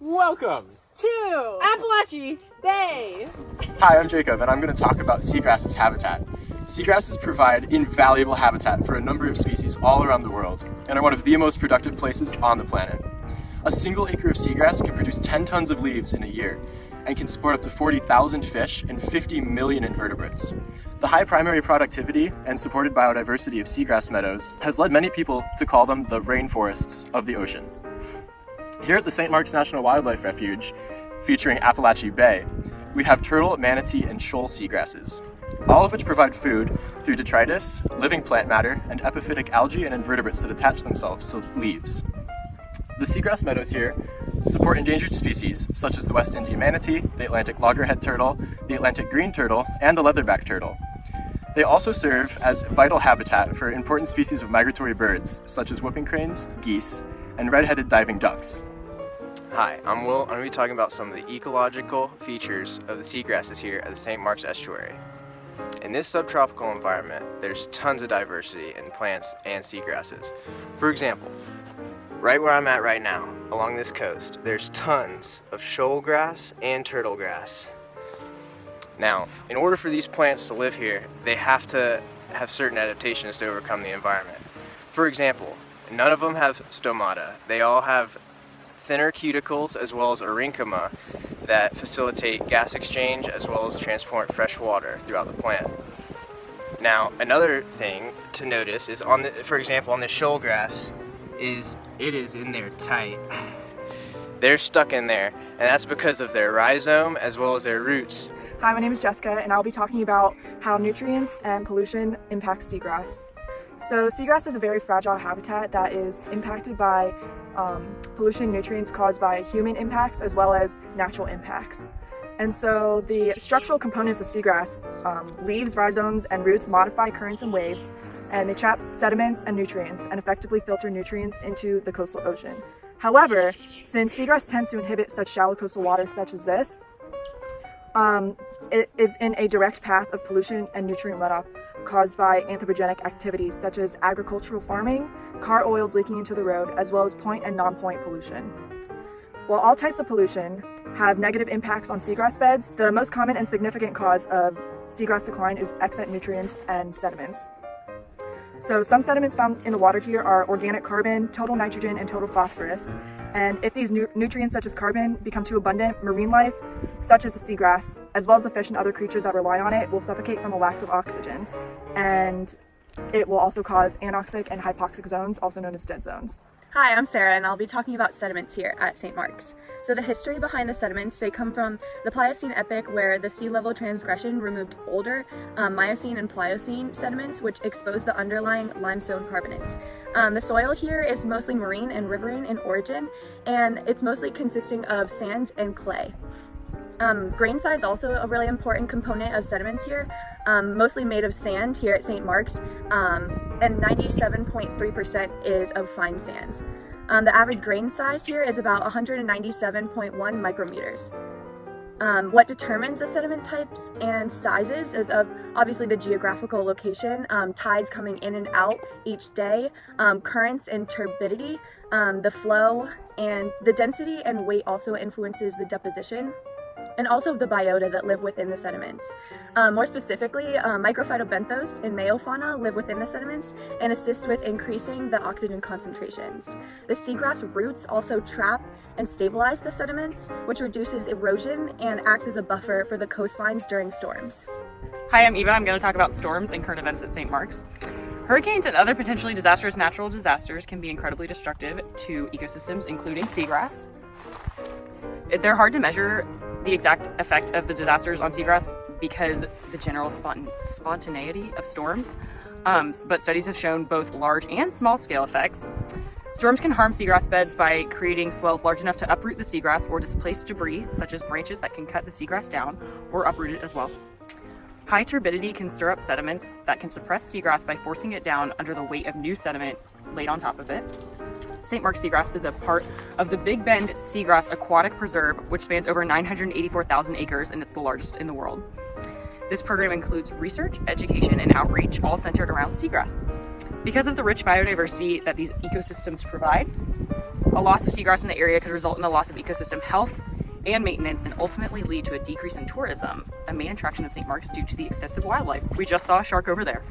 Welcome to Appalachia Bay. Hi, I'm Jacob, and I'm going to talk about seagrasses' habitat. Seagrasses provide invaluable habitat for a number of species all around the world, and are one of the most productive places on the planet. A single acre of seagrass can produce 10 tons of leaves in a year, and can support up to 40,000 fish and 50 million invertebrates. The high primary productivity and supported biodiversity of seagrass meadows has led many people to call them the rainforests of the ocean. Here at the St. Mark's National Wildlife Refuge, featuring Appalachia Bay, we have turtle, manatee, and shoal seagrasses, all of which provide food through detritus, living plant matter, and epiphytic algae and invertebrates that attach themselves to leaves. The seagrass meadows here support endangered species such as the West Indian manatee, the Atlantic loggerhead turtle, the Atlantic green turtle, and the leatherback turtle. They also serve as vital habitat for important species of migratory birds such as whooping cranes, geese, and red-headed diving ducks. Hi, I'm Will. I'm going to be talking about some of the ecological features of the seagrasses here at the St. Mark's Estuary. In this subtropical environment, there's tons of diversity in plants and seagrasses. For example, right where I'm at right now, along this coast, there's tons of shoal grass and turtle grass. Now, in order for these plants to live here, they have to have certain adaptations to overcome the environment. For example, none of them have stomata. They all have thinner cuticles as well as parenchyma that facilitate gas exchange as well as transport fresh water throughout the plant. Now, another thing to notice is for example, on the shoal grass, it is in there tight. They're stuck in there, and that's because of their rhizome as well as their roots. Hi, my name is Jessica, and I'll be talking about how nutrients and pollution impact seagrass. So seagrass is a very fragile habitat that is impacted by pollution, nutrients caused by human impacts as well as natural impacts. And so the structural components of seagrass, leaves, rhizomes, and roots modify currents and waves, and they trap sediments and nutrients and effectively filter nutrients into the coastal ocean. However, since seagrass tends to inhibit such shallow coastal water such as this, it is in a direct path of pollution and nutrient runoff caused by anthropogenic activities such as agricultural farming, car oils leaking into the road, as well as point and non-point pollution. While all types of pollution have negative impacts on seagrass beds, the most common and significant cause of seagrass decline is excess nutrients and sediments. So some sediments found in the water here are organic carbon, total nitrogen, and total phosphorus. And if these nutrients such as carbon become too abundant, marine life, such as the seagrass, as well as the fish and other creatures that rely on it, will suffocate from a lack of oxygen. And it will also cause anoxic and hypoxic zones, also known as dead zones. Hi, I'm Sarah, and I'll be talking about sediments here at St. Mark's. So the history behind the sediments, they come from the Pliocene epoch, where the sea level transgression removed older Miocene and Pliocene sediments, which exposed the underlying limestone carbonates. The soil here is mostly marine and riverine in origin, and it's mostly consisting of sand and clay. Grain size also a really important component of sediments here, mostly made of sand here at St. Mark's, and 97.3% is of fine sands. The average grain size here is about 197.1 micrometers. What determines the sediment types and sizes is of obviously the geographical location, tides coming in and out each day, currents and turbidity, the flow, and the density and weight also influences the deposition, and also the biota that live within the sediments. More specifically, microphytobenthos and meiofauna live within the sediments and assist with increasing the oxygen concentrations. The seagrass roots also trap and stabilize the sediments, which reduces erosion and acts as a buffer for the coastlines during storms. Hi, I'm Eva. I'm going to talk about storms and current events at St. Mark's. Hurricanes and other potentially disastrous natural disasters can be incredibly destructive to ecosystems, including seagrass. They're hard to measure the exact effect of the disasters on seagrass because the general spontaneity of storms, but studies have shown both large and small scale effects. Storms can harm seagrass beds by creating swells large enough to uproot the seagrass or displace debris, such as branches that can cut the seagrass down or uproot it as well. High turbidity can stir up sediments that can suppress seagrass by forcing it down under the weight of new sediment laid on top of it. St. Mark's Seagrass is a part of the Big Bend Seagrass Aquatic Preserve, which spans over 984,000 acres, and it's the largest in the world. This program includes research, education, and outreach, all centered around seagrass. Because of the rich biodiversity that these ecosystems provide, A loss of seagrass in the area could result in a loss of ecosystem health and maintenance and ultimately lead to a decrease in tourism, a main attraction of St. Mark's due to the extensive wildlife. We just saw a shark over there.